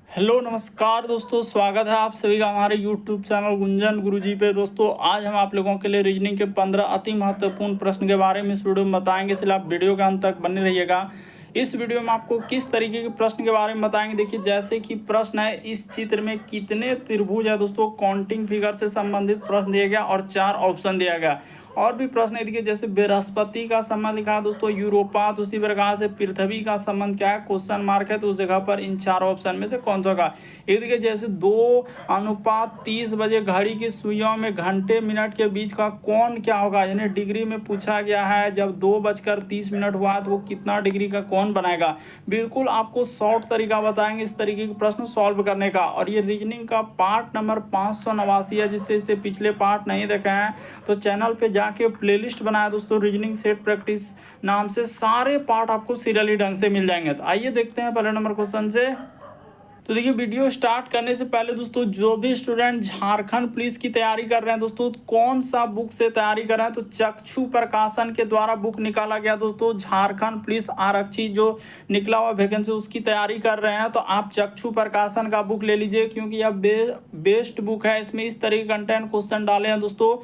Hello नमस्कार दोस्तों, स्वागत है आप सभी का हमारे यूट्यूब चैनल गुंजन गुरुजी पे। दोस्तों आज हम आप लोगों के लिए रीजनिंग के 15 अति महत्वपूर्ण प्रश्न के बारे में इस वीडियो में बताएंगे, इसलिए आप वीडियो के अंत तक बने रहिएगा। इस वीडियो में आपको किस तरीके के प्रश्न के बारे में बताएंगे। देखिए, जैसे कि प्रश्न है, इस चित्र में कितने त्रिभुज है। दोस्तों काउंटिंग फिगर से संबंधित प्रश्न दिया गया और 4 ऑप्शन दिया गया। और भी प्रश्न है, देखिए जैसे बृहस्पति का संबंध लिखा है दोस्तों यूरोपा, तो उसी प्रकार से पृथ्वी का संबंध क्या है, क्वेश्चन मार्क है, तो उस जगह पर इन 4 ऑप्शन में से कौन सा होगा। ये देखिए जैसे 2:30 बजे घड़ी की सुइयों में घंटे मिनट के बीच का कौन क्या होगा, यानी डिग्री में पूछा गया है। जब 2:30 हुआ तो वो कितना डिग्री का कौन बनाएगा। बिल्कुल आपको शॉर्ट तरीका बताएंगे इस तरीके के प्रश्न सॉल्व करने का। और ये रीजनिंग का पार्ट नंबर 589 है, जिससे इससे पिछले पार्ट नहीं देखे हैं तो चैनल पे जाके प्लेलिस्ट बनाया दोस्तों, रीजनिंग सेट प्रैक्टिस नाम से सारे पार्ट आपको सीरियली ढंग से मिल जाएंगे। तो आइए देखते हैं पहले नंबर क्वेश्चन से। तो देखिए, वीडियो स्टार्ट करने से पहले दोस्तों, जो भी स्टूडेंट झारखंड पुलिस की तैयारी कर रहे हैं दोस्तों, कौन सा बुक से तैयारी कर रहे हैं, तो चक्षु प्रकाशन के द्वारा बुक निकाला गया दोस्तों, झारखंड पुलिस आरक्षी जो निकला हुआ वैकेंसी उसकी तैयारी कर रहे हैं तो आप चक्षु प्रकाशन का बुक ले लीजिए, क्योंकि यह बेस्ट बुक है। इसमें इस तरह के कंटेंट क्वेश्चन डाले हैं दोस्तों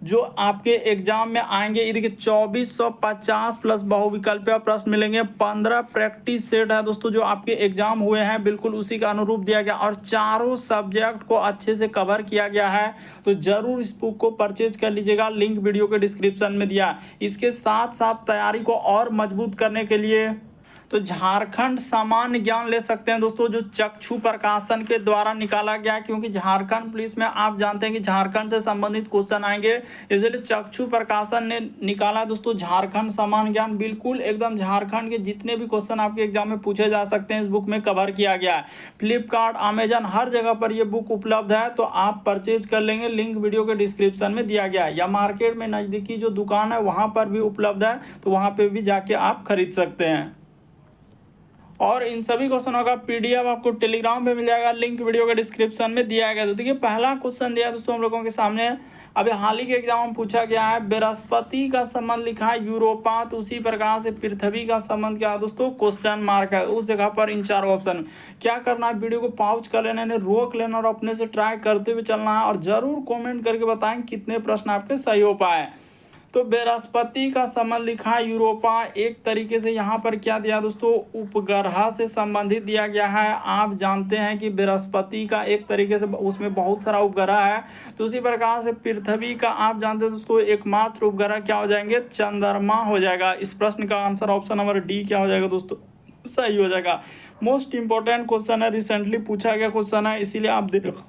जो आपके एग्जाम में आएंगे। ये देखिए 2450 प्लस बहुविकल्पीय प्रश्न मिलेंगे। 15 प्रैक्टिस सेट है दोस्तों जो आपके एग्जाम हुए हैं, बिल्कुल उसी का अनुरूप दिया गया और चारों सब्जेक्ट को अच्छे से कवर किया गया है। तो जरूर इस बुक को परचेज कर लीजिएगा, लिंक वीडियो के डिस्क्रिप्शन में दिया। इसके साथ साथ तैयारी को और मजबूत करने के लिए तो झारखंड सामान्य ज्ञान ले सकते हैं दोस्तों, जो चक्षु प्रकाशन के द्वारा निकाला गया, क्योंकि झारखंड पुलिस में आप जानते हैं कि झारखंड से संबंधित क्वेश्चन आएंगे, इसलिए चक्षु प्रकाशन ने निकाला दोस्तों झारखंड सामान्य ज्ञान। बिल्कुल एकदम झारखंड के जितने भी क्वेश्चन आपके एग्जाम में पूछे जा सकते हैं इस बुक में कवर किया गया है। फ्लिपकार्ट, अमेजन, हर जगह पर यह बुक उपलब्ध है, तो आप परचेज कर लेंगे, लिंक वीडियो के डिस्क्रिप्शन में दिया गया है। या मार्केट में नजदीकी जो दुकान है वहां पर भी उपलब्ध है, तो वहां पर भी जाके आप खरीद सकते हैं। और इन सभी क्वेश्चनों का पीडीएफ आपको टेलीग्राम पे मिल जाएगा, लिंक वीडियो के डिस्क्रिप्शन में दिया गया। तो देखिए पहला क्वेश्चन दिया दोस्तों हम लोगों के सामने, अभी हाल ही के एग्जाम में पूछा गया है। बृहस्पति का संबंध लिखा है यूरोपा, तो उसी प्रकार से पृथ्वी का संबंध क्या है दोस्तों, क्वेश्चन मार्क है। उस जगह पर इन 4 ऑप्शन क्या करना है, वीडियो को पॉज कर लेना है, रोक लेना और अपने से ट्राई करते हुए चलना है। और जरूर कॉमेंट करके बताएं कितने प्रश्न आपके सही हो पाए। तो बृहस्पति का संबंध लिखा है यूरोपा, एक तरीके से यहाँ पर क्या दिया दोस्तों, उपग्रह से संबंधित दिया गया है। आप जानते हैं कि बृहस्पति का एक तरीके से उसमें बहुत सारा उपग्रह है, तो उसी प्रकार से पृथ्वी का आप जानते हैं दोस्तों एकमात्र उपग्रह क्या हो जाएंगे, चंद्रमा हो जाएगा। इस प्रश्न का आंसर ऑप्शन नंबर डी क्या हो जाएगा दोस्तों, सही हो जाएगा। मोस्ट इंपॉर्टेंट क्वेश्चन है, रिसेंटली पूछा गया क्वेश्चन है, इसीलिए आप देखो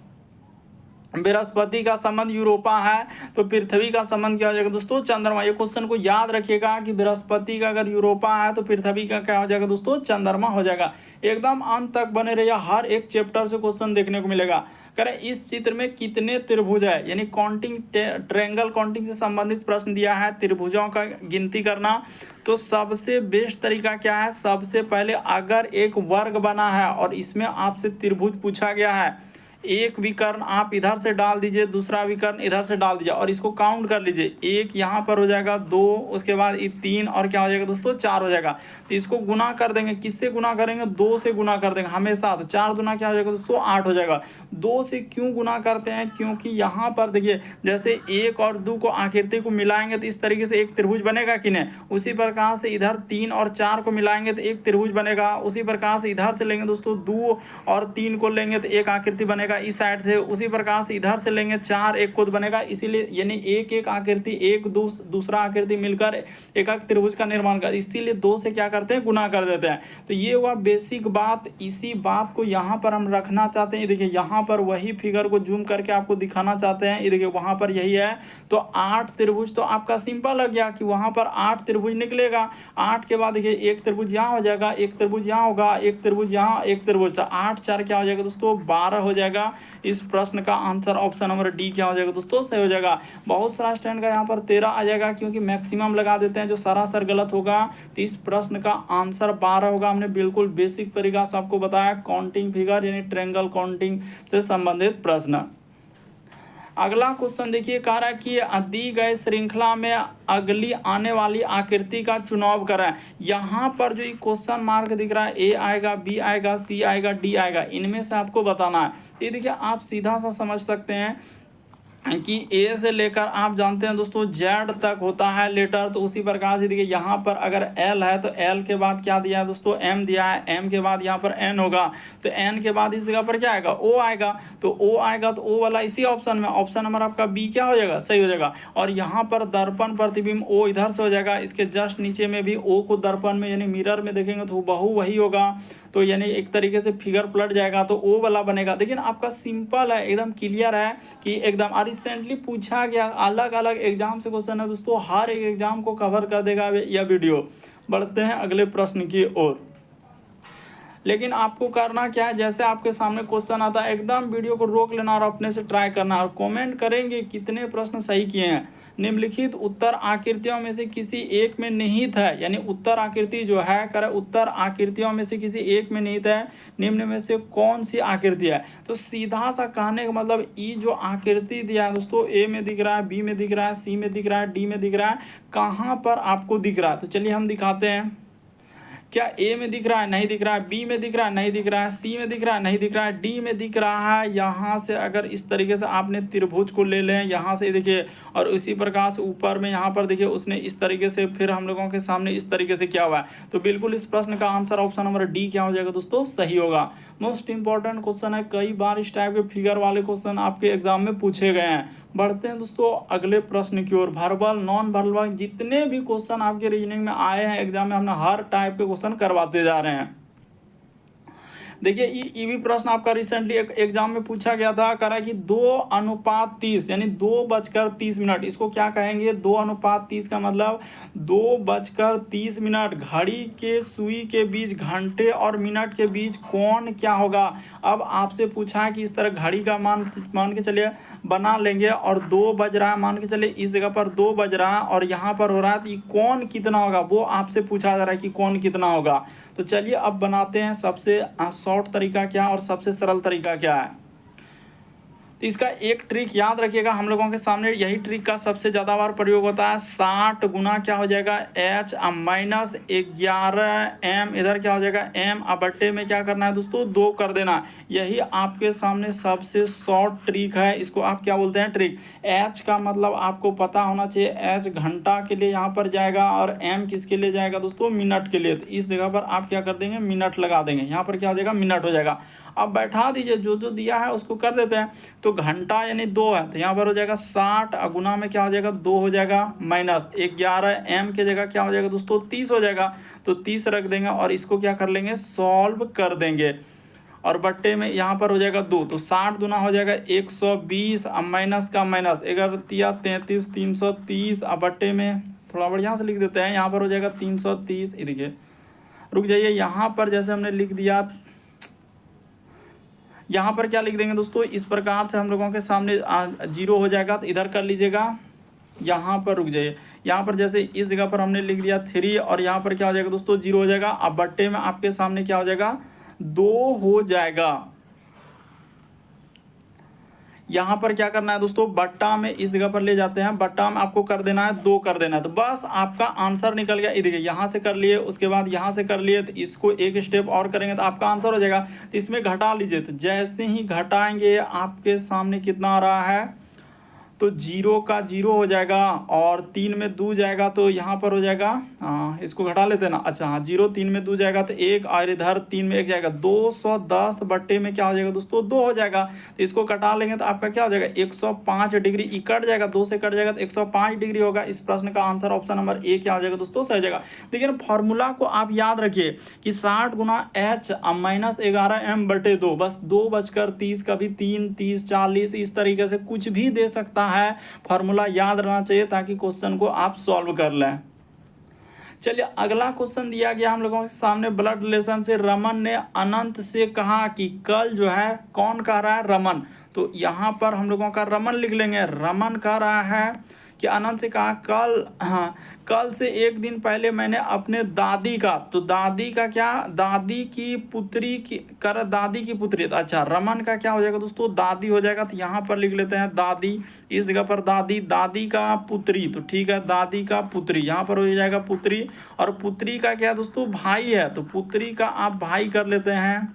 बृहस्पति का संबंध यूरोपा है, तो पृथ्वी का संबंध क्या हो जाएगा दोस्तों, चंद्रमा। ये क्वेश्चन को याद रखिएगा कि बृहस्पति का अगर यूरोपा है तो पृथ्वी का क्या हो जाएगा दोस्तों, चंद्रमा हो जाएगा। एकदम अंत तक बने रहिए, हर एक चैप्टर से क्वेश्चन देखने को मिलेगा। करें इस चित्र में कितने त्रिभुज है, यानी काउंटिंग, ट्रायंगल काउंटिंग से संबंधित प्रश्न दिया है, त्रिभुजों का गिनती करना। तो सबसे बेस्ट तरीका क्या है, सबसे पहले अगर एक वर्ग बना है और इसमें आपसे त्रिभुज पूछा गया है, एक विकर्ण आप इधर से डाल दीजिए, दूसरा विकर्ण इधर से डाल दीजिए और इसको काउंट कर लीजिए। एक यहाँ पर हो जाएगा, 2, उसके बाद 3 और क्या हो जाएगा दोस्तों, 4 हो जाएगा। तो इसको गुना कर देंगे, किससे गुना करेंगे, 2 से गुना कर देंगे हमेशा। तो 4 गुना क्या हो जाएगा दोस्तों, 8 हो जाएगा। 2 से क्यों गुना करते हैं, क्योंकि यहाँ पर देखिए जैसे 1 और 2 को आकृति को मिलाएंगे तो इस तरीके से एक त्रिभुज बनेगा कि नहीं। उसी प्रकार से इधर 3 और 4 को मिलाएंगे तो एक त्रिभुज बनेगा। उसी प्रकार से इधर से लेंगे दोस्तों 2 और 3 को लेंगे तो एक आकृति बनेगा इस साइड से। उसी प्रकार से इधर से लेंगे 4, एक खुद बनेगा। इसीलिए यानी एक एक आकृति, एक दूसरा आकृति मिलकर एक त्रिभुज का निर्माण कर, इसीलिए 2 से क्या करते हैं, गुना कर देते हैं। तो ये हुआ बेसिक बात। इसी बात को यहाँ पर हम रखना चाहते हैं। देखिए यहाँ पर वही फिगर को जूम करके आपको दिखाना चाहते हैं। ये देखिए वहां पर यही है, तो 8 त्रिभुज। तो आपका सिंपल लग गया कि वहां पर 8 त्रिभुज निकलेगा। 8 के बाद देखिए एक त्रिभुज यहाँ हो जाएगा, एक त्रिभुज यहाँ होगा, एक त्रिभुज यहाँ, एक त्रिभुज। तो 8 4 क्या हो जाएगा दोस्तों, 12 हो जाएगा। इस प्रश्न का आंसर ऑप्शन नंबर डी क्या हो जाएगा दोस्तों, सही हो जाएगा। बहुत सारा स्टूडेंट का यहाँ पर 13 आ जाएगा, क्योंकि मैक्सिमम लगा देते हैं जो सरासर गलत होगा। तो इस प्रश्न का आंसर 12 होगा। हमने बिल्कुल बेसिक तरीका से आपको बताया, काउंटिंग फिगर यानी ट्रायंगल काउंटिंग से संबंधित प्रश्न। अगला क्वेश्चन देखिए, कह रहा है कि दी गए श्रृंखला में अगली आने वाली आकृति का चुनाव करें। यहाँ पर जो क्वेश्चन मार्क दिख रहा है, ए आएगा, बी आएगा, सी आएगा, डी आएगा, इनमें से आपको बताना है। ये देखिए आप सीधा सा समझ सकते हैं कि ए से लेकर आप जानते हैं दोस्तों जेड तक होता है लेटर, तो उसी प्रकार से देखिए यहाँ पर अगर एल है तो एल के बाद क्या दिया है दोस्तों, एम दिया है, एम के बाद यहाँ पर एन होगा, तो एन के बाद इस जगह पर क्या आएगा, ओ आएगा, तो ओ आएगा तो ओ वाला इसी ऑप्शन में, ऑप्शन नंबर आपका बी क्या हो जाएगा, सही हो जाएगा। और यहाँ पर दर्पण प्रतिबिंब ओ इधर से हो जाएगा, इसके जस्ट नीचे में भी ओ को दर्पण में यानी मिरर में देखेंगे तो बहु वही होगा, तो यानी एक तरीके से फिगर पलट जाएगा तो ओ वाला बनेगा। लेकिन आपका सिंपल है, एकदम क्लियर है कि एकदम रिसेंटली पूछा गया अलग अलग एग्जाम से क्वेश्चन है दोस्तों, हर एक एग्जाम को कवर कर देगा यह वीडियो। बढ़ते हैं अगले प्रश्न की ओर। लेकिन आपको करना क्या है, जैसे आपके सामने क्वेश्चन आता है एकदम वीडियो को रोक लेना और अपने से ट्राई करना और कमेंट करेंगे कितने प्रश्न सही किए हैं। निम्नलिखित उत्तर आकृतियों में से किसी एक में निहित है, यानी उत्तर आकृति जो है करे उत्तर आकृतियों में से किसी एक में निहित है, निम्न में से कौन सी आकृति है। तो सीधा सा कहने का मतलब ई जो आकृति दिया है दोस्तों, ए में दिख रहा है, बी में दिख रहा है, सी में दिख रहा है, डी में दिख रहा है, कहाँ पर आपको दिख रहा है। तो चलिए हम दिखाते हैं। क्या ए में दिख रहा है, नहीं दिख रहा है, बी में दिख रहा है, नहीं दिख रहा है, सी में दिख रहा है, नहीं दिख रहा है, डी में दिख रहा है। यहाँ से अगर इस तरीके से आपने त्रिभुज को ले लें यहाँ से देखिए, और उसी प्रकार से ऊपर में यहाँ पर देखिए उसने इस तरीके से फिर हम लोगों के सामने इस तरीके से क्या हुआ है। तो बिल्कुल इस प्रश्न का आंसर ऑप्शन नंबर डी क्या हो जाएगा दोस्तों, सही होगा। मोस्ट इंपॉर्टेंट क्वेश्चन है, कई बार इस टाइप के फिगर वाले क्वेश्चन आपके एग्जाम में पूछे गए हैं। बढ़ते हैं दोस्तों अगले प्रश्न की ओर। वर्बल नॉन वर्बल जितने भी क्वेश्चन आपके रीजनिंग में आए हैं एग्जाम में, हमने हर टाइप के क्वेश्चन करवाते जा रहे हैं। देखिए ये भी प्रश्न आपका रिसेंटली एक एग्जाम में पूछा गया था, कह रहा है कि 2:30 यानी 2:30, इसको क्या कहेंगे, 2:30 का मतलब 2:30, घड़ी के सुई के बीच घंटे और मिनट के बीच कौन क्या होगा। अब आपसे पूछा है कि इस तरह घड़ी का मान के चलिए बना लेंगे और 2 बज रहा है, मान के चलिए इस जगह पर 2 बज रहा है और यहाँ पर हो रहा है, तो कौन कितना होगा वो आपसे पूछा जा रहा है कि कौन कितना होगा। तो चलिए अब बनाते हैं सबसे शॉर्ट तरीका क्या और सबसे सरल तरीका क्या है। तो इसका एक ट्रिक याद रखिएगा, हम लोगों के सामने यही ट्रिक का सबसे ज़्यादा बार प्रयोग होता है। 60 गुना क्या हो जाएगा h माइनस 11 m, इधर क्या हो जाएगा m, अब बट्टे में क्या करना है दोस्तों 2 कर देना। यही आपके सामने सबसे शॉर्ट ट्रिक है, इसको आप क्या बोलते हैं ट्रिक। h का मतलब आपको पता होना चाहिए, h घंटा के लिए यहाँ पर जाएगा और m किसके लिए जाएगा दोस्तों, मिनट के लिए। तो इस जगह पर आप क्या कर देंगे, मिनट लगा देंगे, यहाँ पर क्या हो जाएगा मिनट हो जाएगा। अब बैठा दीजिए, जो जो दिया है उसको कर देते हैं। तो घंटा यानी 2 है, तो यहाँ पर हो जाएगा 60, गुना में क्या हो जाएगा 2 हो जाएगा, माइनस 11 m के जगह क्या हो जाएगा दोस्तों 30 हो जाएगा। तो 30 रख देंगे और इसको क्या कर लेंगे, सॉल्व कर देंगे और बट्टे में यहाँ पर हो जाएगा 2, तो 60 दूना हो जाएगा 120, अब माइनस का माइनस 11 तिया 33, 330, अब बट्टे में थोड़ा बढ़िया से लिख देते हैं, यहाँ पर हो जाएगा 330। ये देखिए रुक जाइए, यहाँ पर जैसे हमने लिख दिया, यहाँ पर क्या लिख देंगे दोस्तों, इस प्रकार से हम लोगों के सामने 0 हो जाएगा। तो इधर कर लीजिएगा, यहाँ पर रुक जाइए, यहाँ पर जैसे इस जगह पर हमने लिख दिया 3 और यहाँ पर क्या हो जाएगा दोस्तों 0 हो जाएगा। अब बट्टे में आपके सामने क्या हो जाएगा 2 हो जाएगा। यहाँ पर क्या करना है दोस्तों, बट्टा में इस जगह पर ले जाते हैं, बट्टा में आपको कर देना है 2 कर देना है, तो बस आपका आंसर निकल गया। देखिए यहाँ से कर लिए, उसके बाद यहाँ से कर लिए, तो इसको एक स्टेप और करेंगे तो आपका आंसर हो जाएगा। तो इसमें घटा लीजिए, तो जैसे ही घटाएंगे आपके सामने कितना आ रहा है, तो 0 का 0 हो जाएगा और 3 में 2 जाएगा तो यहाँ पर हो जाएगा, इसको घटा लेते हैं ना, अच्छा हाँ 0 3 में 2 जाएगा तो 1 और इधर 3 में 1 जाएगा, 210 बट्टे में क्या हो जाएगा दोस्तों 2 हो जाएगा। तो इसको कटा लेंगे तो आपका क्या हो जाएगा 105 डिग्री, ई कट जाएगा 2 से कट जाएगा तो 105 डिग्री होगा। इस प्रश्न का आंसर ऑप्शन नंबर ए क्या हो जाएगा दोस्तों, सही जाएगा। लेकिन फॉर्मूला को आप याद रखिए कि 60 गुना h माइनस 11 m बटे 2, बस 2:30, कभी 3, 30, 40, इस तरीके से कुछ भी दे सकता है। फार्मूला याद रहना चाहिए ताकि क्वेश्चन को आप सॉल्व कर लें। चलिए अगला क्वेश्चन दिया गया हम लोगों के सामने, ब्लड रिलेशन से रमन ने अनंत से कहा कि कल जो है, कौन कह रहा है, रमन। तो यहाँ पर हम लोगों का रमन लिख लेंगे। रमन कह रहा है कि अनंत से कहा कल, हाँ, कल से एक दिन पहले मैंने अपने दादी का, तो दादी का क्या, दादी की पुत्री की, कर दादी की पुत्री, तो अच्छा रमन का क्या हो जाएगा दोस्तों, दादी हो जाएगा। तो यहाँ पर लिख लेते हैं दादी, इस जगह पर दादी, दादी का पुत्री, तो ठीक है दादी का पुत्री, यहाँ पर हो जाएगा पुत्री। और पुत्री का क्या दोस्तों, भाई है, तो पुत्री का आप भाई कर लेते हैं,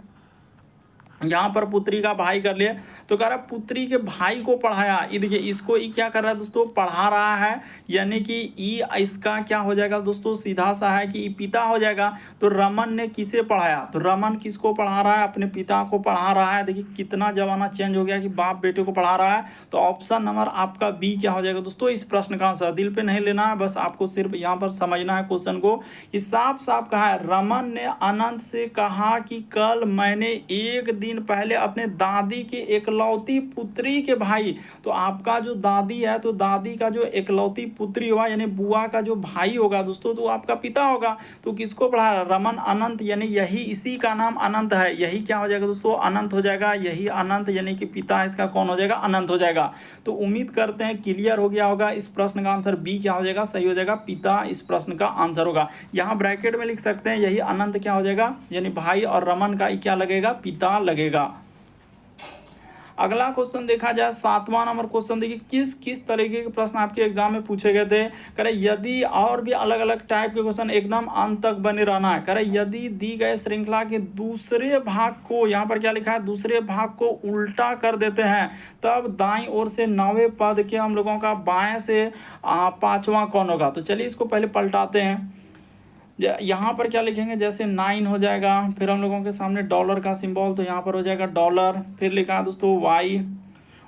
यहाँ पर पुत्री का भाई कर लिए। तो कह रहा है पुत्री के भाई को पढ़ाया, ये देखिए इसको ई क्या कर रहा है दोस्तों, पढ़ा रहा है, यानी कि ई इसका क्या हो जाएगा दोस्तों, सीधा सा है कि ई पिता हो जाएगा। तो रमन ने किसे पढ़ाया, तो रमन किसको पढ़ा रहा है, अपने पिता को पढ़ा रहा है। देखिए कितना जमाना चेंज हो गया कि बाप बेटे को पढ़ा रहा है। तो ऑप्शन नंबर आपका बी क्या हो जाएगा दोस्तों, इस प्रश्न का आंसर। दिल पे नहीं लेना है, बस आपको सिर्फ यहाँ पर समझना है क्वेश्चन को कि साफ साफ कहा है, रमन ने अनंत से कहा कि कल मैंने एक दिन पहले अपने दादी की इकलौती पुत्री के भाई, तो आपका जो दादी है, तो दादी का जो इकलौती पुत्री हुआ यानी बुआ का जो भाई होगा दोस्तों, तो आपका पिता होगा। तो किसको पढ़ा, रमन अनंत, यानी यही इसी का नाम अनंत है, यही क्या हो जाएगा दोस्तों, अनंत हो जाएगा, यही अनंत यानी कि पिता इसका कौन हो जाएगा, अनंत हो जाएगा। तो उम्मीद करते हैं क्लियर हो गया होगा। इस प्रश्न का आंसर बी क्या हो जाएगा, सही हो जाएगा, पिता इस प्रश्न का आंसर होगा। यहाँ ब्रैकेट में लिख सकते हैं यही अनंत क्या हो जाएगा, यानी भाई, और रमन का क्या लगेगा, पिता लगेगा। अगला क्वेश्चन देखा जाए 7वां नंबर क्वेश्चन, देखिए किस किस तरीके के प्रश्न आपके एग्जाम में पूछे गए थे। करे यदि और भी अलग अलग टाइप के क्वेश्चन, एकदम अंत तक बने रहना है। करे यदि दी गए श्रृंखला के दूसरे भाग को, यहाँ पर क्या लिखा है, दूसरे भाग को उल्टा कर देते हैं, तब दाईं ओर से 9वें पद के हम लोगों का बाएं से 5वां कौन होगा। तो चलिए इसको पहले पलटाते हैं। यहाँ पर क्या लिखेंगे, जैसे 9 हो जाएगा, फिर हम लोगों के सामने डॉलर का सिंबल, तो यहाँ पर हो जाएगा डॉलर, फिर लिखा है दोस्तों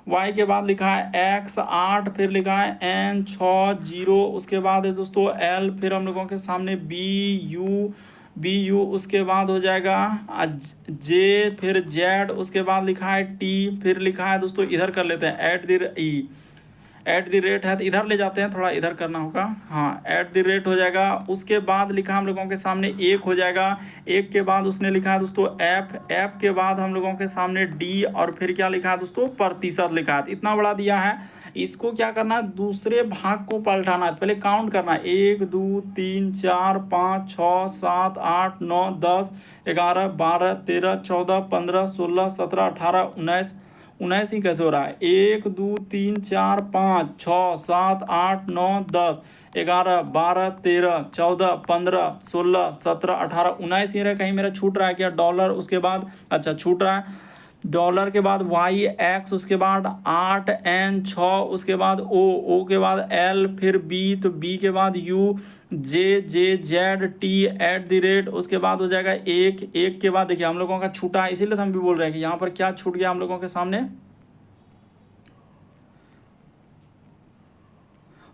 वाई के बाद लिखा है x 8, फिर लिखा है n 6 0, उसके बाद है दोस्तों l, फिर हम लोगों के सामने बी यू, उसके बाद हो जाएगा j, फिर z, उसके बाद लिखा है t, फिर लिखा है दोस्तों, इधर कर लेते हैं एट द रेट है, तो इधर ले जाते हैं, थोड़ा इधर करना होगा, हाँ एट द रेट हो जाएगा। उसके बाद लिखा हम लोगों के सामने एक हो जाएगा, एक के बाद उसने लिखा है दोस्तों एफ के बाद हम लोगों के सामने डी, और फिर क्या लिखा है दोस्तों, प्रतिशत लिखा है। इतना बड़ा दिया है, इसको क्या करना है, दूसरे भाग को पलटाना है, पहले काउंट करना है, 1 2 3 4 5 6 7 8 9 10 11 12 13 14 15 16 17 18 19 ही कैसे हो रहा है, 1 2 3 4 5 6 7 8 9 10 11 12 13 14 15 16 17 18 19 ही रहा, कहीं मेरा छूट रहा है क्या, डॉलर, उसके बाद अच्छा छूट रहा है, डॉलर के बाद वाई एक्स, उसके बाद 8 एन 6, उसके बाद ओ के बाद एल, फिर बी, तो बी के बाद you, J Z T at the rate, उसके बाद हो जाएगा एक के बाद देखिए हम लोगों का छूटा है, इसीलिए तो हम भी बोल रहे हैं कि यहाँ पर क्या छूट गया हम लोगों के सामने।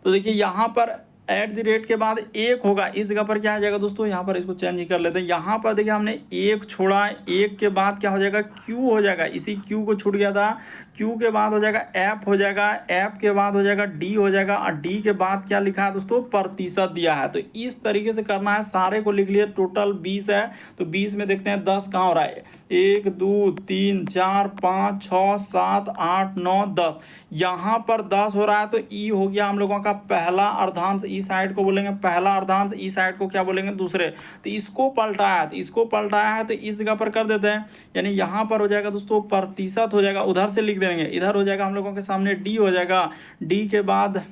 तो देखिए यहाँ पर एट द रेट के बाद एक होगा, इस जगह पर क्या आ जाएगा दोस्तों, यहाँ पर इसको चेंज ही कर लेते हैं। यहाँ पर देखिए हमने एक छोड़ा, एक के बाद क्या हो जाएगा, क्यू हो जाएगा, इसी क्यू को छूट गया था, क्यू के बाद हो जाएगा एफ हो जाएगा, एफ के बाद हो जाएगा डी हो जाएगा, और डी के बाद क्या लिखा है दोस्तों, प्रतिशत दिया है। तो इस तरीके से करना है, सारे को लिख लिए, टोटल 20 है, तो 20 में देखते हैं 10 कहाँ हो रहा है, 1 2 3 4 5 6 7 8 9 10, यहाँ पर 10 हो रहा है, तो ई हो गया हम लोगों का पहला अर्धांश, ई साइड को बोलेंगे पहला अर्धांश, ई साइड को क्या बोलेंगे दूसरे। तो इसको पलटाया है, तो इस जगह पर कर देते हैं, यानी यहाँ पर हो जाएगा दोस्तों प्रतिशत हो जाएगा, उधर से लिख देंगे, इधर हो जाएगा हम लोगों के सामने डी हो जाएगा, डी के बाद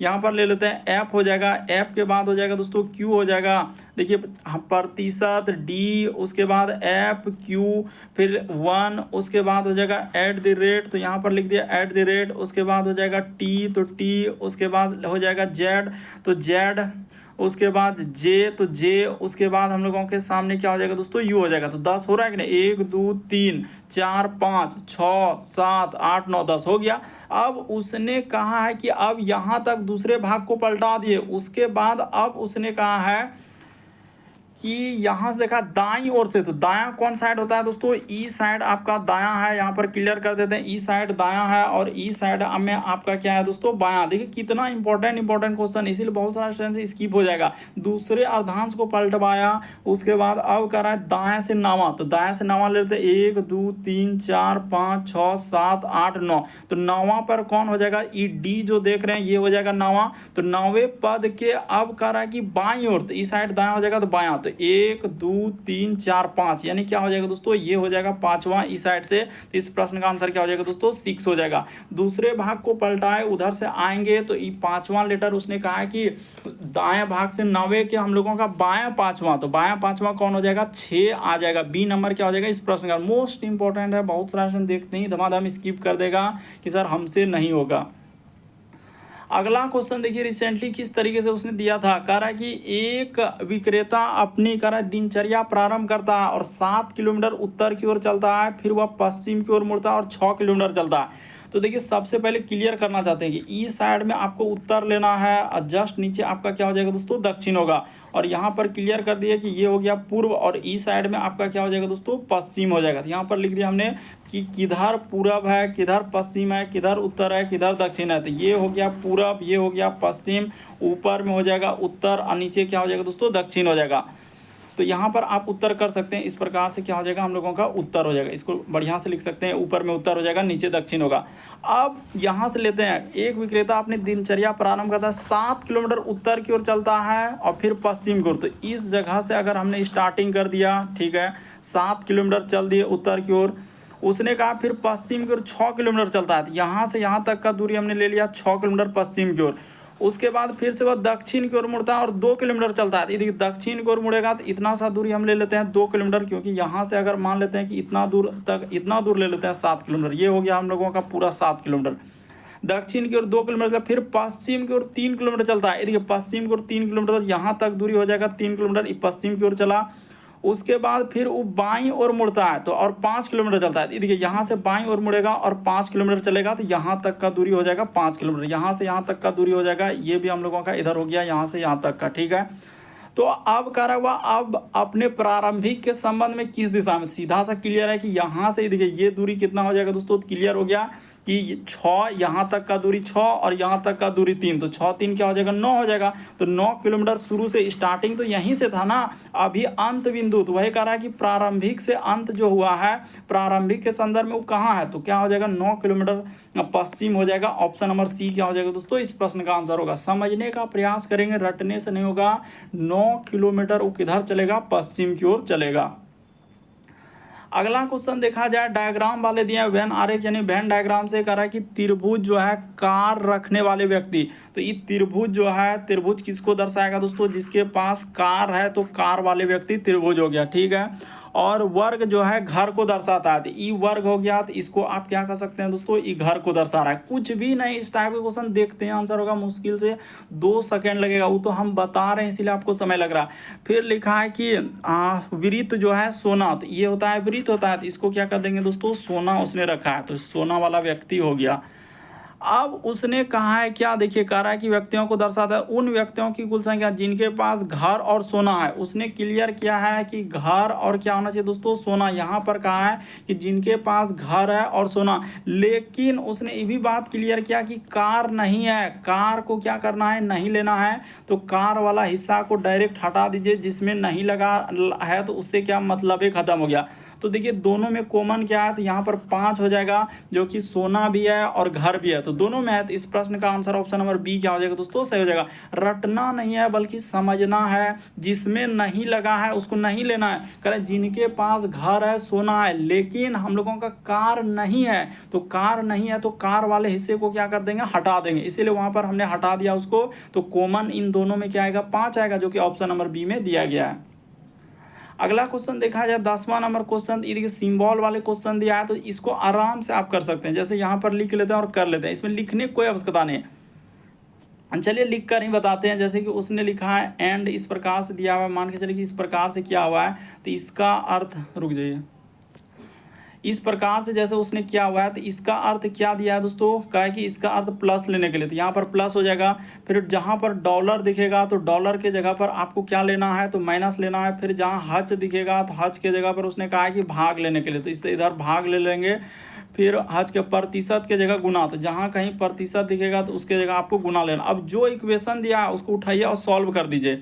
यहाँ पर ले लेते हैं एफ हो जाएगा, एफ के बाद हो जाएगा दोस्तों क्यू हो जाएगा, देखिए प्रतिशत डी, उसके बाद एफ क्यू, फिर 1, उसके बाद हो जाएगा एट द रेट, तो यहाँ पर लिख दिया एट द रेट, उसके बाद हो जाएगा टी, तो टी, उसके बाद हो जाएगा जेड, तो जेड, उसके बाद जे, तो जे, उसके बाद हम लोगों के सामने क्या हो जाएगा दोस्तों, यू हो जाएगा। तो 10 हो रहा है कि नहीं, 1 2 3 4 5 6 7 8 9 10 हो गया। अब उसने कहा है कि अब यहाँ तक दूसरे भाग को पलटा दिए, उसके बाद अब उसने कहा है कि यहाँ से देखा दाईं ओर से, तो दायां कौन साइड होता है दोस्तों, ई साइड आपका दायां है। यहाँ पर क्लियर कर देते हैं, ई साइड दायां है और ई साइड में आपका क्या है दोस्तों, बायां। देखिए कितना इंपॉर्टेंट क्वेश्चन, इसीलिए बहुत सारा स्टूडेंट स्किप हो जाएगा। दूसरे अर्धांश को पलटवाया, उसके बाद अब कर रहा है दाएं से नावा, तो दाएं से नावा लेते हैं 1 2 3 4 5 6 7 8 9, तो नावा पर कौन हो जाएगा, ई डी जो देख रहे हैं ये हो जाएगा नावा। तो नौवे पद के अब कह रहा है कि बाईं ओर, तो इस साइड दायां हो जाएगा तो बायां, तो 1 2 3 4 5 यानी क्या हो जाएगा दोस्तों, ये हो जाएगा पांचवा इस साइड से। तो इस प्रश्न का आंसर क्या हो जाएगा दोस्तों, 6 हो जाएगा। दूसरे भाग को पलटाए, उधर से आएंगे तो ये पांचवा लेटर उसने कहा है कि दाएं भाग से नौवे के हम लोगों का बायां पांचवा, तो बायां पांचवा कौन हो जाएगा, 6 आ जाएगा। बी नंबर क्या हो जाएगा इस प्रश्न का। मोस्ट इंपॉर्टेंट है, बहुत सारा क्वेश्चन देखते ही धमाधम स्किप कर देगा कि सर हमसे नहीं होगा। अगला क्वेश्चन देखिए, रिसेंटली किस तरीके से उसने दिया था। कह रहा है कि एक विक्रेता अपनी कह रहा है दिनचर्या प्रारंभ करता है और 7 किलोमीटर उत्तर की ओर चलता है, फिर वह पश्चिम की ओर मुड़ता है और 6 किलोमीटर चलता है। तो देखिए सबसे पहले क्लियर करना चाहते हैं कि ई साइड में आपको उत्तर लेना है और जस्ट नीचे आपका क्या हो जाएगा दोस्तों, दक्षिण होगा। और यहाँ पर क्लियर कर दिया कि ये हो गया पूर्व और ई साइड में आपका क्या हो जाएगा दोस्तों, पश्चिम हो जाएगा। तो यहाँ पर लिख दिया हमने कि किधर पूरब है, किधर पश्चिम है, किधर उत्तर है, किधर दक्षिण है। तो ये हो गया पूरब, ये हो गया पश्चिम, ऊपर में हो जाएगा उत्तर और नीचे क्या हो जाएगा दोस्तों, दक्षिण हो जाएगा। तो यहाँ पर आप उत्तर कर सकते हैं, इस प्रकार से क्या हो जाएगा हम लोगों का उत्तर हो जाएगा। इसको बढ़िया से लिख सकते हैं, ऊपर में उत्तर हो जाएगा, नीचे दक्षिण होगा। अब यहाँ से लेते हैं, एक विक्रेता अपनी दिनचर्या प्रारंभ करता है, 7 किलोमीटर उत्तर की ओर चलता है और फिर पश्चिम की ओर। तो इस जगह से अगर हमने स्टार्टिंग कर दिया, ठीक है, 7 किलोमीटर चल दिए उत्तर की ओर, उसने कहा फिर पश्चिम की ओर 6 किलोमीटर चलता है। यहाँ से यहाँ तक का दूरी हमने ले लिया 6 किलोमीटर पश्चिम की ओर। उसके बाद फिर से वह दक्षिण की ओर मुड़ता है और 2 किलोमीटर चलता है। यदि दक्षिण की ओर मुड़ेगा तो इतना सा दूरी हम ले लेते हैं 2 किलोमीटर, क्योंकि यहाँ से अगर मान लेते हैं कि इतना दूर ले लेते हैं 7 किलोमीटर, ये हो गया हम लोगों का पूरा 7 किलोमीटर। दक्षिण की ओर 2 किलोमीटर, फिर पश्चिम की ओर 3 किलोमीटर चलता है। देखिए पश्चिम की ओर 3 किलोमीटर, तो यहाँ तक दूरी हो जाएगा 3 किलोमीटर, पश्चिम की ओर चला। उसके बाद फिर वो बाईं ओर मुड़ता है तो और 5 किलोमीटर चलता है। देखिए यहाँ से बाईं ओर मुड़ेगा और 5 किलोमीटर चलेगा, तो यहाँ तक का दूरी हो जाएगा 5 किलोमीटर। यहाँ से यहाँ तक का दूरी हो जाएगा, ये भी हम लोगों का इधर हो गया यहाँ से यहाँ तक का, ठीक है। तो अब कह रहा हुआ अब अपने प्रारंभिक के संबंध में किस दिशा में, सीधा सा क्लियर है कि यहाँ से देखिए ये दूरी कितना हो जाएगा दोस्तों, क्लियर हो गया कि 6 यहाँ तक का दूरी 6 और यहाँ तक का दूरी 3, तो 6 3 क्या हो जाएगा 9 हो जाएगा। तो 9 किलोमीटर शुरू से स्टार्टिंग तो यहीं से था ना, अभी अंत बिंदु, तो वही कह रहा है कि प्रारंभिक से अंत जो हुआ है, प्रारंभिक के संदर्भ में वो कहाँ है, तो क्या हो जाएगा 9 किलोमीटर पश्चिम हो जाएगा। ऑप्शन नंबर सी क्या हो जाएगा दोस्तों, इस प्रश्न का आंसर होगा। समझने का प्रयास करेंगे, रटने से नहीं होगा। 9 किलोमीटर वो किधर चलेगा, पश्चिम की ओर चलेगा। अगला क्वेश्चन देखा जाए, डायग्राम वाले दिए वेन आरेख यानी वेन डायग्राम से कह रहा है कि त्रिभुज जो है कार रखने वाले व्यक्ति, तो ये त्रिभुज जो है, त्रिभुज किसको दर्शाएगा दोस्तों, जिसके पास कार है, तो कार वाले व्यक्ति त्रिभुज हो गया, ठीक है। और वर्ग जो है घर को दर्शाता है, तो ई वर्ग हो गया, तो इसको आप क्या कर सकते हैं दोस्तों, ई घर को दर्शा रहा है। कुछ भी नहीं, इस टाइप के क्वेश्चन देखते हैं, आंसर होगा मुश्किल से 2 सेकंड लगेगा, वो तो हम बता रहे हैं इसीलिए आपको समय लग रहा है। फिर लिखा है कि वृत्त जो है सोना, तो ये होता है वृत्त होता है, तो इसको क्या कर देंगे दोस्तों, सोना उसने रखा है, तो सोना वाला व्यक्ति हो गया। अब उसने कहा है क्या, देखिए कह रहा है कि व्यक्तियों को दर्शाता है उन व्यक्तियों की कुल संख्या जिनके पास घर और सोना है। उसने क्लियर किया है कि घर और क्या होना चाहिए दोस्तों, सोना। यहाँ पर कहा है कि जिनके पास घर है और सोना, लेकिन उसने ये भी बात क्लियर किया कि कार नहीं है, कार को क्या करना है, नहीं लेना है। तो कार वाला हिस्सा को डायरेक्ट हटा दीजिए, जिसमें नहीं लगा है तो उससे क्या मतलब है, खत्म हो गया। तो देखिए दोनों में कॉमन क्या है, तो यहाँ पर 5 हो जाएगा, जो कि सोना भी है और घर भी है, तो दोनों में है। तो इस प्रश्न का आंसर ऑप्शन नंबर बी क्या हो जाएगा दोस्तों, सही हो जाएगा। रटना नहीं है बल्कि समझना है, जिसमें नहीं लगा है उसको नहीं लेना है। करें जिनके पास घर है, सोना है, लेकिन हम लोगों का कार नहीं है, तो कार नहीं है तो कार वाले हिस्से को क्या कर देंगे, हटा देंगे, इसीलिए वहां पर हमने हटा दिया उसको। तो कॉमन इन दोनों में क्या आएगा, 5 आएगा, जो कि ऑप्शन नंबर बी में दिया गया है। अगला क्वेश्चन देखा जाए 10वां नंबर क्वेश्चन, ये देखिए सिंबल वाले क्वेश्चन दिया है, तो इसको आराम से आप कर सकते हैं। जैसे यहाँ पर लिख लेते हैं और कर लेते हैं, इसमें लिखने की कोई आवश्यकता नहीं है। चलिए लिख कर ही बताते हैं। जैसे कि उसने लिखा है एंड इस प्रकार से दिया हुआ है, मान के चलिए कि इस प्रकार से किया हुआ है, तो इसका अर्थ, रुक जाइए, इस प्रकार से जैसे उसने किया हुआ है, तो इसका अर्थ क्या दिया है दोस्तों, कहा है कि इसका अर्थ प्लस लेने के लिए, तो यहाँ पर प्लस हो जाएगा। फिर जहाँ पर डॉलर दिखेगा तो डॉलर के जगह पर आपको क्या लेना है, तो माइनस लेना है। फिर जहाँ हज दिखेगा तो हज के जगह पर उसने कहा है कि भाग लेने के लिए, तो इससे इधर भाग ले लेंगे। फिर हज के प्रतिशत के जगह गुना, तो जहाँ कहीं प्रतिशत दिखेगा तो उसके जगह आपको गुना लेना। अब जो इक्वेशन दिया है उसको उठाइए और सॉल्व कर दीजिए।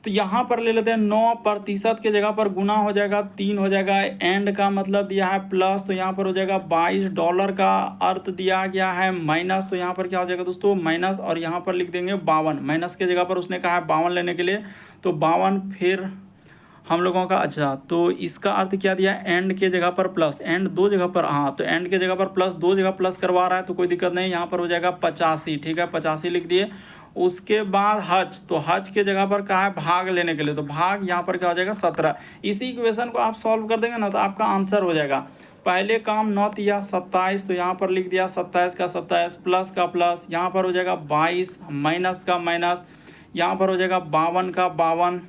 तो यहाँ पर ले लेते हैं 9% के जगह पर गुना हो जाएगा 3 हो जाएगा। एंड का मतलब दिया है प्लस, तो यहाँ पर हो जाएगा $22 का अर्थ दिया गया है माइनस, तो यहाँ पर क्या हो जाएगा दोस्तों माइनस, और यहाँ पर लिख देंगे 52। माइनस के जगह पर उसने कहा है 52 लेने के लिए, तो 52 फिर हम लोगों का। अच्छा, तो इसका अर्थ क्या दिया है, एंड के जगह पर प्लस, एंड दो जगह पर, हाँ तो एंड के जगह पर प्लस, दो जगह प्लस करवा रहा है तो कोई दिक्कत नहीं। यहाँ पर हो जाएगा 85, ठीक है 85 लिख दिए। उसके बाद हज, तो हज के जगह पर कहा है भाग लेने के लिए, तो भाग यहाँ पर क्या हो जाएगा 17। इसी इक्वेशन को आप सॉल्व कर देंगे ना तो आपका आंसर हो जाएगा। पहले काम 9 या 27, तो यहाँ पर लिख दिया 27 का 27, प्लस का प्लस, यहाँ पर हो जाएगा 22, माइनस का माइनस, यहाँ पर हो जाएगा 52 का 52,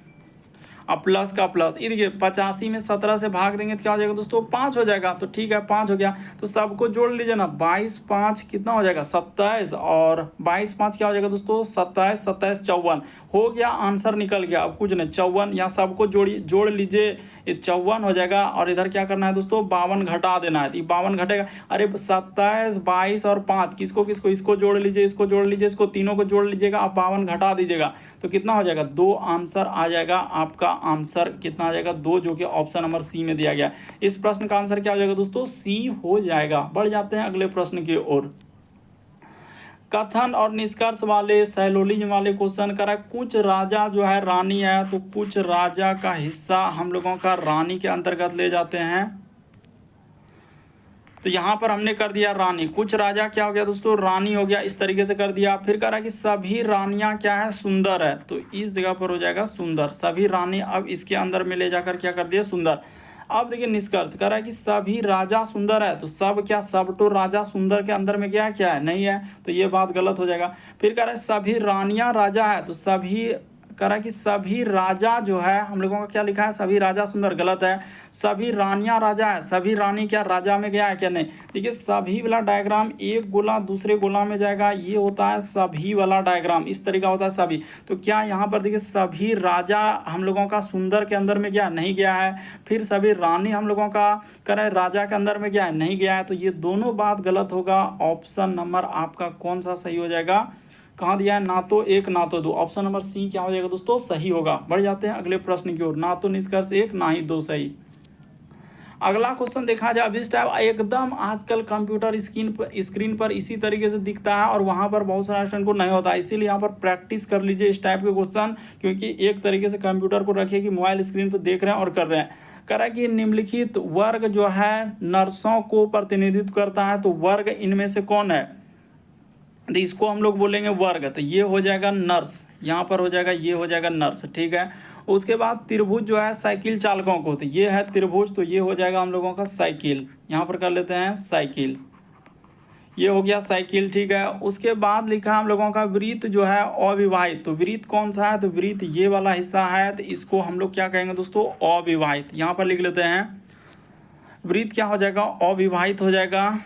अब प्लस का प्लस। ये देखिए 85 में 17 से भाग देंगे तो क्या हो जाएगा दोस्तों 5 हो जाएगा, तो ठीक है 5 हो गया। तो सबको जोड़ लीजिए ना, 22 5 कितना हो जाएगा 27, और 22 5 क्या हो जाएगा दोस्तों 27 27 54 हो गया, आंसर निकल गया। अब कुछ नहीं 54, यहाँ सबको जोड़ लीजिए, 54 हो जाएगा। और इधर क्या करना है दोस्तों 52 घटा देना है, तो 52 घटेगा। अरे 27 22 और 5 किसको किसको, इसको जोड़ लीजिए, इसको जोड़ लीजिए, इसको तीनों को जोड़ लीजिएगा, आप 52 घटा दीजिएगा तो कितना हो जाएगा 2 आंसर आ जाएगा। आपका आंसर कितना आ जाएगा 2, जो कि ऑप्शन नंबर सी में दिया गया। इस प्रश्न का आंसर क्या हो जाएगा दोस्तों सी हो जाएगा। बढ़ जाते हैं अगले प्रश्न की ओर। कथन और निष्कर्ष वाले सैलोलिज्म वाले क्वेश्चन करा, कुछ राजा जो है रानी है, तो कुछ राजा का हिस्सा हम लोगों का रानी के अंतर्गत ले जाते हैं। तो यहाँ पर हमने कर दिया रानी, कुछ राजा क्या हो गया दोस्तों रानी हो गया, इस तरीके से कर दिया। फिर कह रहा है कि सभी रानियां क्या है सुंदर है, तो इस जगह पर हो जाएगा सुंदर, सभी रानी। अब इसके अंदर में ले जाकर क्या कर दिया सुंदर। अब देखिए निष्कर्ष कर रहा है कि सभी राजा सुंदर है, तो सब क्या, सब तो राजा सुंदर के अंदर में क्या है नहीं है, तो ये बात गलत हो जाएगा। फिर कह रहा है सभी रानियां राजा है, तो सभी कह रहा है कि सभी राजा जो है हम लोगों का क्या लिखा है सभी राजा सुंदर, गलत है। सभी रानियां राजा है, सभी रानी क्या राजा में गया है क्या नहीं। देखिए सभी वाला डायग्राम एक गोला दूसरे गोला में जाएगा, ये होता है सभी वाला डायग्राम, इस तरीका होता है सभी। तो क्या यहाँ पर देखिए सभी राजा हम लोगों का सुंदर के अंदर में गया नहीं गया है। फिर सभी रानी हम लोगों का कह रहे राजा के अंदर में गया है नहीं गया है, तो ये दोनों बात गलत होगा। ऑप्शन नंबर आपका कौन सा सही हो जाएगा, कहाँ दिया है ना तो 1 ना तो 2, ऑप्शन नंबर सी क्या हो जाएगा दोस्तों सही होगा। बढ़ जाते हैं अगले प्रश्न की ओर, ना तो निष्कर्ष 1 ना ही 2 सही। अगला क्वेश्चन देखा जाए, अब इस टाइप एकदम आजकल कंप्यूटर स्क्रीन पर इसी तरीके से दिखता है और वहां पर बहुत सारे स्टूडेंट को नहीं होता है, इसीलिए यहाँ पर प्रैक्टिस कर लीजिए इस टाइप के क्वेश्चन, क्योंकि एक तरीके से कंप्यूटर को रखिए कि मोबाइल स्क्रीन पर देख रहे हैं और कर रहे हैं। कह रहा है कि निम्नलिखित वर्ग जो है नर्सों को प्रतिनिधित्व करता है, तो वर्ग इनमें से कौन है, तो इसको हम लोग बोलेंगे वर्ग, तो ये हो जाएगा नर्स, यहाँ पर हो जाएगा ये हो जाएगा नर्स, ठीक है। उसके बाद त्रिभुज जो है साइकिल चालकों को, तो ये है त्रिभुज, तो ये हो जाएगा हम लोगों का साइकिल, यहाँ पर कर लेते हैं साइकिल, ये हो गया साइकिल, ठीक है। उसके बाद लिखा हम लोगों का वृत्त जो है अविवाहित, तो वृत्त कौन सा है, तो वृत्त ये वाला हिस्सा है, तो इसको हम लोग क्या कहेंगे दोस्तों अविवाहित, यहाँ पर लिख लेते हैं वृत्त क्या हो जाएगा अविवाहित हो जाएगा,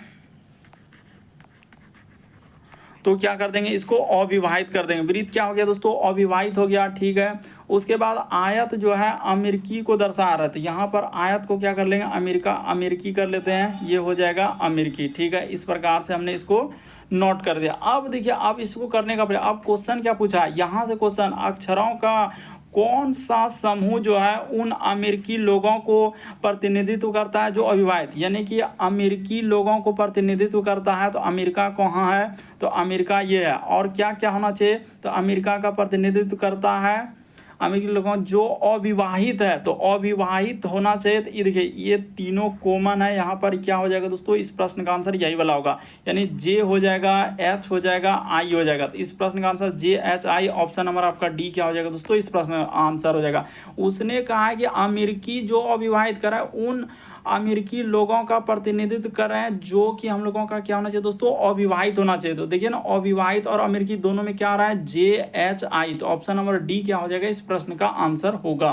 तो क्या कर देंगे इसको अविवाहित कर देंगे। वृत्त क्या हो गया दोस्तों अविवाहित हो गया, ठीक है। उसके बाद आयत जो है अमेरिकी को दर्शा रहा है, तो यहाँ पर आयत को क्या कर लेंगे अमेरिकी कर लेते हैं, ये हो जाएगा अमेरिकी, ठीक है। इस प्रकार से हमने इसको नोट कर दिया। अब देखिए अब इसको करने का अब क्वेश्चन क्या पूछा है, यहाँ से क्वेश्चन अक्षरों का कौन सा समूह जो है उन अमेरिकी लोगों को प्रतिनिधित्व करता है जो अविवाहित, यानी कि अमेरिकी लोगों को प्रतिनिधित्व करता है, तो अमेरिका कहाँ है, तो अमेरिका ये है। और क्या क्या होना चाहिए, तो अमेरिका का प्रतिनिधित्व करता है अमेरिकी लोगों जो अविवाहित है, तो अविवाहित होना चाहिए। तो ये देखिए ये तीनों कॉमन है, यहाँ पर क्या हो जाएगा दोस्तों इस प्रश्न का आंसर यही वाला होगा, यानी जे हो जाएगा, एच हो जाएगा, आई हो जाएगा। तो इस प्रश्न का answer J H I, option number आपका डी क्या हो जाएगा दोस्तों इस प्रश्न का आंसर हो जाएगा। उसने कहा है कि अमेरिकी जो अविवाहित करा उन अमेरिकी लोगों का प्रतिनिधित्व कर रहे हैं जो कि हम लोगों का क्या होना चाहिए दोस्तों अविवाहित होना चाहिए। तो देखिए ना अविवाहित और अमेरिकी दोनों में क्या आ रहा है जे एच आई, तो ऑप्शन नंबर डी क्या हो जाएगा इस प्रश्न का आंसर होगा।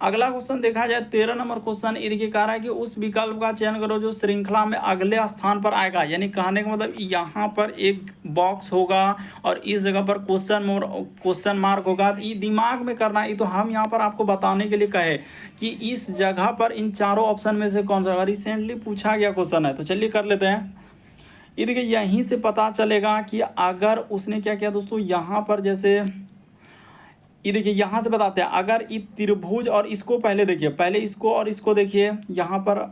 अगला क्वेश्चन देखा जाए 13 नंबर क्वेश्चन, ये देखिए कह रहा है कि उस विकल्प का चयन करो जो श्रृंखला में अगले स्थान पर आएगा। यानी कहने का मतलब यहाँ पर एक बॉक्स होगा और इस जगह पर क्वेश्चन मार्क होगा। तो ये दिमाग में करना है, तो हम यहाँ पर आपको बताने के लिए कहे कि इस जगह पर इन चारों ऑप्शन में से कौन सा रिसेंटली पूछा गया क्वेश्चन है। तो चलिए कर लेते हैं। ये देखिए यहीं से पता चलेगा कि अगर उसने क्या किया दोस्तों, यहाँ पर जैसे ये देखिए यहाँ से बताते हैं, अगर ये त्रिभुज और इसको पहले देखिए, पहले इसको और इसको देखिए यहाँ पर,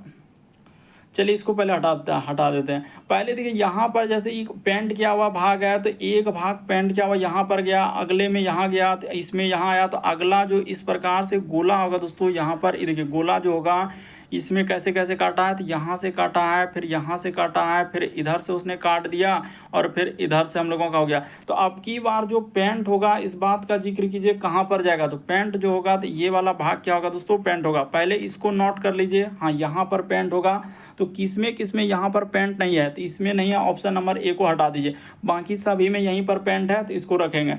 चलिए इसको पहले हटा देते हैं। पहले देखिए यहाँ पर जैसे एक पेंट किया हुआ भाग है, तो एक भाग पेंट किया हुआ यहाँ पर गया, अगले में यहाँ गया, तो इसमें यहाँ आया, तो अगला जो इस प्रकार से गोला होगा दोस्तों, यहाँ पर ये देखिए गोला जो होगा इसमें कैसे कैसे काटा है, तो यहाँ से काटा है, फिर यहाँ से काटा है, फिर इधर से उसने काट दिया और फिर इधर से हम लोगों का हो गया। तो अब की बार जो पेंट होगा इस बात का जिक्र कीजिए कहाँ पर जाएगा। तो पेंट जो होगा तो ये वाला भाग क्या होगा दोस्तों, पेंट होगा। पहले इसको नोट कर लीजिए, हाँ यहाँ पर पेंट होगा। तो किसमें यहाँ पर पेंट नहीं है, तो इसमें नहीं है, ऑप्शन नंबर ए को हटा दीजिए। बाकी सभी में यहीं पर पेंट है, तो इसको रखेंगे।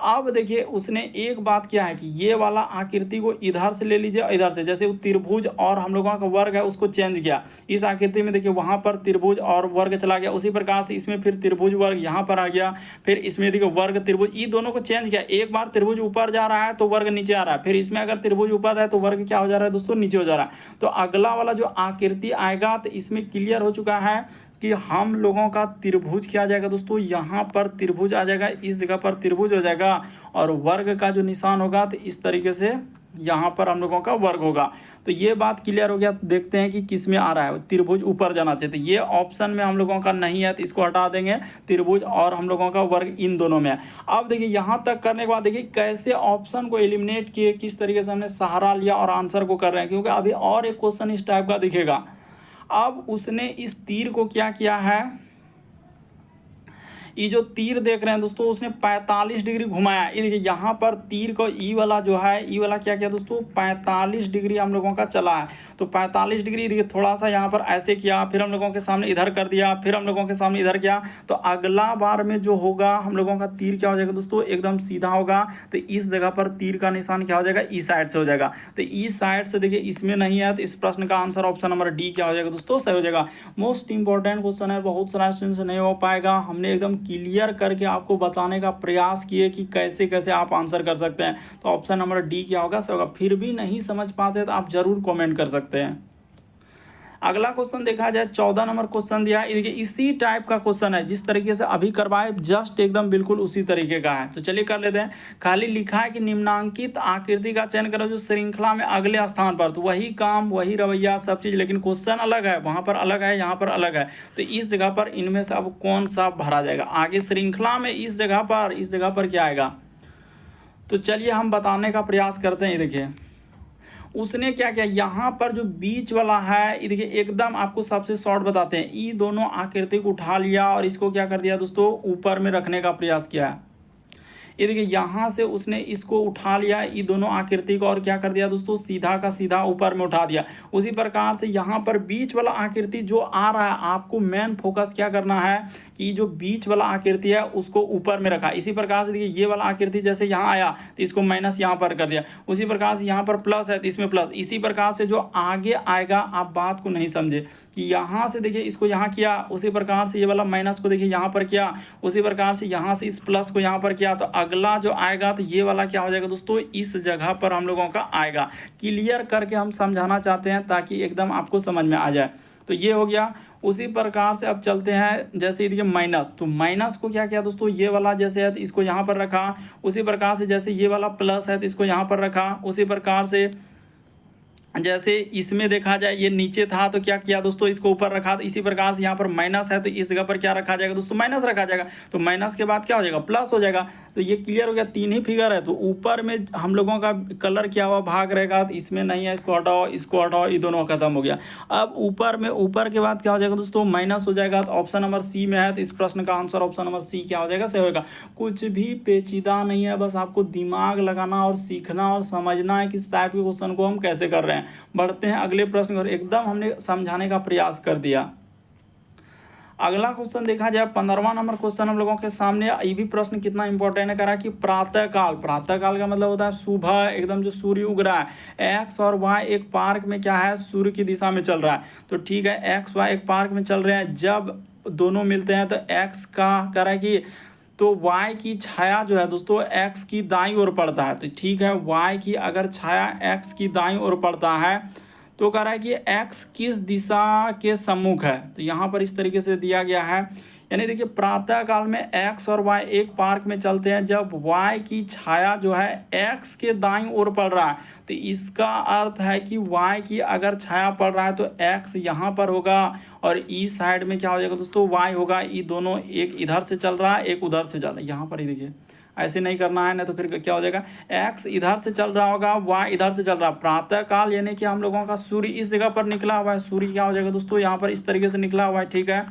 अब देखिए उसने एक बात किया है कि ये वाला आकृति को इधर से ले लीजिए, इधर से, जैसे त्रिभुज और हम लोगों का वर्ग है उसको चेंज किया। इस आकृति में देखिए वहां पर त्रिभुज और वर्ग चला गया, उसी प्रकार से इसमें फिर त्रिभुज वर्ग यहाँ पर आ गया, फिर इसमें देखिए वर्ग त्रिभुज, ये दोनों को चेंज किया। एक बार त्रिभुज ऊपर जा रहा है तो वर्ग नीचे आ रहा है, फिर इसमें अगर त्रिभुज ऊपर है तो वर्ग क्या हो जा रहा है दोस्तों, नीचे हो जा रहा है। तो अगला वाला जो आकृति आएगा तो इसमें क्लियर हो चुका है कि हम लोगों का त्रिभुज क्या आ जाएगा दोस्तों, यहाँ पर त्रिभुज आ जाएगा, इस जगह पर त्रिभुज हो जाएगा और वर्ग का जो निशान होगा तो इस तरीके से यहाँ पर हम लोगों का वर्ग होगा। तो ये बात क्लियर हो गया। तो देखते हैं कि किस में आ रहा है, त्रिभुज ऊपर जाना चाहिए, तो ये ऑप्शन में हम लोगों का नहीं है, तो इसको हटा देंगे। त्रिभुज और हम लोगों का वर्ग इन दोनों में है। अब देखिए यहाँ तक करने के बाद देखिए कैसे ऑप्शन को एलिमिनेट किए, किस तरीके से हमने सहारा लिया और आंसर को कर रहे हैं, क्योंकि अभी और एक क्वेश्चन इस टाइप का दिखेगा। अब उसने इस तीर को क्या किया है, ये जो तीर देख रहे हैं दोस्तों उसने 45 डिग्री घुमाया। ये देखिए यहाँ पर तीर को ई वाला जो है, ई वाला क्या किया दोस्तों, 45 डिग्री हम लोगों का चला है। तो 45 डिग्री देखिए थोड़ा सा यहाँ पर ऐसे किया, फिर हम लोगों के सामने इधर कर दिया, फिर हम लोगों के सामने इधर किया। तो अगला बार में जो होगा हम लोगों का तीर क्या हो जाएगा दोस्तों, एकदम सीधा होगा। तो इस जगह पर तीर का निशान क्या हो जाएगा, ई साइड से हो जाएगा। तो ई साइड से देखिए इसमें नहीं है, तो इस प्रश्न का आंसर ऑप्शन नंबर डी क्या हो जाएगा दोस्तों, सही हो जाएगा। मोस्ट इंपॉर्टेंट क्वेश्चन है, बहुत सारा स्टूडेंट से नहीं हो पाएगा, हमने एकदम क्लियर करके आपको बताने का प्रयास किए कि कैसे कैसे आप आंसर कर सकते हैं। तो ऑप्शन नंबर डी क्या होगा, सही होगा। फिर भी नहीं समझ पाते तो आप जरूर कमेंट कर सकते हैं। अगला क्वेश्चन देखा जाए 14 नंबर क्वेश्चन दिया है, देखिए इसी टाइप का क्वेश्चन है जिस तरीके से अभी करवाए, जस्ट एकदम बिल्कुल उसी तरीके का है। तो चलिए कर लेते हैं। खाली लिखा है कि निम्नांकित आकृति का चयन करो जो श्रृंखला में अगले स्थान पर, तो वही काम वही रवैया सब चीज, लेकिन क्वेश्चन अलग है, वहां पर अलग है, यहाँ पर अलग है। तो इस जगह पर इनमें से अब कौन सा भरा जाएगा आगे श्रृंखला में, इस जगह पर क्या आएगा। तो चलिए हम बताने का प्रयास करते हैं। देखिए उसने क्या किया, यहाँ पर जो बीच वाला है, ये देखिए एकदम आपको सबसे शॉर्ट बताते हैं, ये दोनों आकृति को उठा लिया और इसको क्या कर दिया दोस्तों, ऊपर में रखने का प्रयास किया। ये देखिए यहाँ से उसने इसको उठा लिया, ये दोनों आकृति को, और क्या कर दिया दोस्तों, सीधा का सीधा ऊपर में उठा दिया। उसी प्रकार से यहाँ पर बीच वाला आकृति जो आ रहा है, आपको मेन फोकस क्या करना है कि जो बीच वाला आकृति है उसको ऊपर में रखा। इसी प्रकार से देखिए ये वाला आकृति जैसे यहाँ आया तो इसको माइनस यहाँ पर कर दिया, उसी प्रकार से यहाँ पर प्लस है तो इसमें प्लस। इसी प्रकार से जो आगे आएगा, आप बात को नहीं समझे कि यहाँ से देखिए इसको यहाँ किया, उसी प्रकार से ये वाला माइनस को देखिए यहाँ पर किया, उसी प्रकार से यहाँ से इस प्लस को यहाँ पर किया। तो अगला जो आएगा तो ये वाला क्या हो जाएगा दोस्तों, इस जगह पर हम लोगों का आएगा। क्लियर करके हम समझाना चाहते हैं ताकि एकदम आपको समझ में आ जाए। तो ये हो गया। उसी प्रकार से अब चलते हैं, जैसे देखिए माइनस, तो माइनस को क्या किया दोस्तों, ये वाला जैसे है तो इसको यहाँ पर रखा। उसी प्रकार से जैसे ये वाला प्लस है तो इसको यहाँ पर रखा। उसी प्रकार से जैसे इसमें देखा जाए ये नीचे था तो क्या किया दोस्तों, इसको ऊपर रखा। तो इसी प्रकार से यहाँ पर माइनस है तो इस जगह पर क्या रखा जाएगा दोस्तों, माइनस रखा जाएगा। तो माइनस के बाद क्या हो जाएगा, प्लस हो जाएगा। तो ये क्लियर हो गया, तीन ही फिगर है। तो ऊपर में हम लोगों का कलर किया हुआ भाग रहेगा, तो इसमें नहीं है, इसको हटाओ, इसको हटाओ, ये दोनों खत्म हो गया। अब ऊपर में, ऊपर के बाद क्या हो जाएगा दोस्तों, माइनस हो जाएगा। तो ऑप्शन नंबर सी में है, तो इस प्रश्न का आंसर ऑप्शन नंबर सी क्या हो जाएगा, सही होगा। कुछ भी पेचीदा नहीं है, बस आपको दिमाग लगाना और सीखना और समझना है कि इस टाइप के क्वेश्चन को हम कैसे कर रहे हैं। बढ़ते हैं अगले प्रश्न और एकदम हमने समझाने का प्रयास कर दिया। अगला क्वेश्चन देखा जाए 15वां नंबर क्वेश्चन हम लोगों के सामने। ये भी प्रश्न कितना इंपॉर्टेंट है, करा कि प्रातःकाल, प्रातःकाल का मतलब होता है सुबह एकदम जो सूर्य उग रहा है, एक्स और वाई एक पार्क में क्या है, सूर्य की दिशा में चल रहा है। तो ठीक है, एक्स वाई एक पार्क में चल रहे हैं, जब दोनों मिलते हैं तो एक्स का करा कि तो y की छाया जो है दोस्तों x की दाईं ओर पड़ता है। तो ठीक है, y की अगर छाया x की दाईं ओर पड़ता है तो कह रहा है कि x किस दिशा के सम्मुख है। तो यहाँ पर इस तरीके से दिया गया है, यानी देखिए प्रातः काल में x और y एक पार्क में चलते हैं, जब y की छाया जो है x के दाईं ओर पड़ रहा है। तो इसका अर्थ है कि y की अगर छाया पड़ रहा है तो x यहाँ पर होगा और ई साइड में क्या हो जाएगा दोस्तों, y होगा। ई दोनों एक इधर से चल रहा है, एक उधर से चल रहा है। यहाँ पर ही देखिए ऐसे नहीं करना है, ना तो फिर क्या हो जाएगा, x इधर से चल रहा होगा, y इधर से चल रहा है। प्रातः काल यानी कि हम लोगों का सूर्य इस जगह पर निकला हुआ है, सूर्य क्या हो जाएगा दोस्तों, यहाँ पर इस तरीके से निकला हुआ है। ठीक है,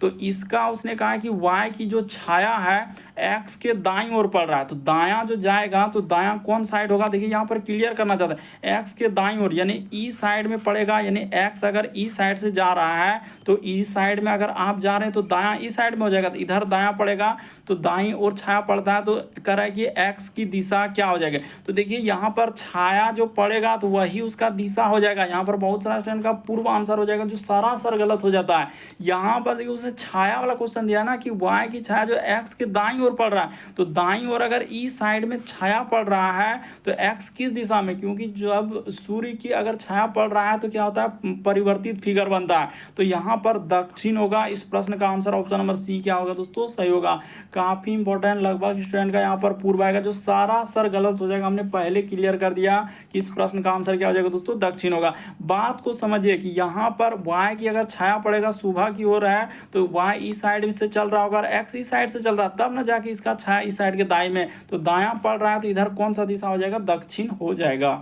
तो इसका उसने कहा कि y की जो छाया है x के दाईं ओर पड़ रहा है। तो दायां जो जाएगा तो दायां कौन साइड होगा, देखिए यहाँ पर क्लियर करना चाहता है, x के दाईं ओर यानी ई साइड में पड़ेगा। यानी x अगर ई साइड से जा रहा है तो ई साइड में अगर आप जा रहे हैं तो दायां ई साइड में हो जाएगा, तो इधर दायां पड़ेगा तो दाईं ओर छाया पड़ता है। तो कह रहा है कि x की दिशा क्या हो जाएगी। तो देखिए यहाँ पर छाया जो पड़ेगा तो वही उसका दिशा हो जाएगा। यहाँ पर बहुत सारा स्टूडेंट का पूर्व आंसर हो जाएगा जो सरासर गलत हो जाता है। यहाँ पर देखिए उसने छाया वाला क्वेश्चन दिया ना कि y की छाया जो x के दाईं ओर पड़ रहा है, तो दाईं ओर अगर ई साइड में छाया पड़ रहा है तो x किस दिशा में, क्योंकि जब सूर्य की अगर छाया पड़ रहा है तो क्या होता है, परिवर्तित फिगर बनता है। तो यहाँ पर दक्षिण होगा। इस प्रश्न का आंसर ऑप्शन नंबर सी क्या होगा दोस्तों, सही होगा। काफी इंपॉर्टेंट, लगभग स्टूडेंट का यहाँ पर पूर्व आएगा जो सारा सर गलत हो जाएगा। हमने पहले क्लियर कर दिया कि इस प्रश्न का आंसर क्या हो जाएगा दोस्तों, दक्षिण होगा। बात को समझिए कि यहाँ पर y की अगर छाया पड़ेगा सुबह की ओर है तो y इस साइड से चल रहा होगा और x इस साइड से चल रहा है, तब ना जाके इसका छाया इस साइड के दाएं में, तो दायां पड़ रहा है तो इधर कौन सा दिशा हो जाएगा, दक्षिण हो जाएगा।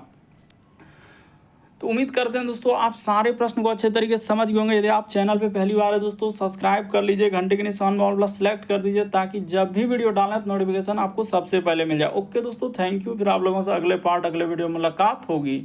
तो उम्मीद करते हैं दोस्तों आप सारे प्रश्न को अच्छे तरीके से समझ गए होंगे। यदि आप चैनल पे पहली बार है दोस्तों, सब्सक्राइब कर लीजिए, घंटे के निशान में ऑल प्लस सेलेक्ट कर दीजिए ताकि जब भी वीडियो डालें तो नोटिफिकेशन आपको सबसे पहले मिल जाए। ओके दोस्तों, थैंक यू। फिर आप लोगों से अगले पार्ट अगले वीडियो में मुलाकात होगी।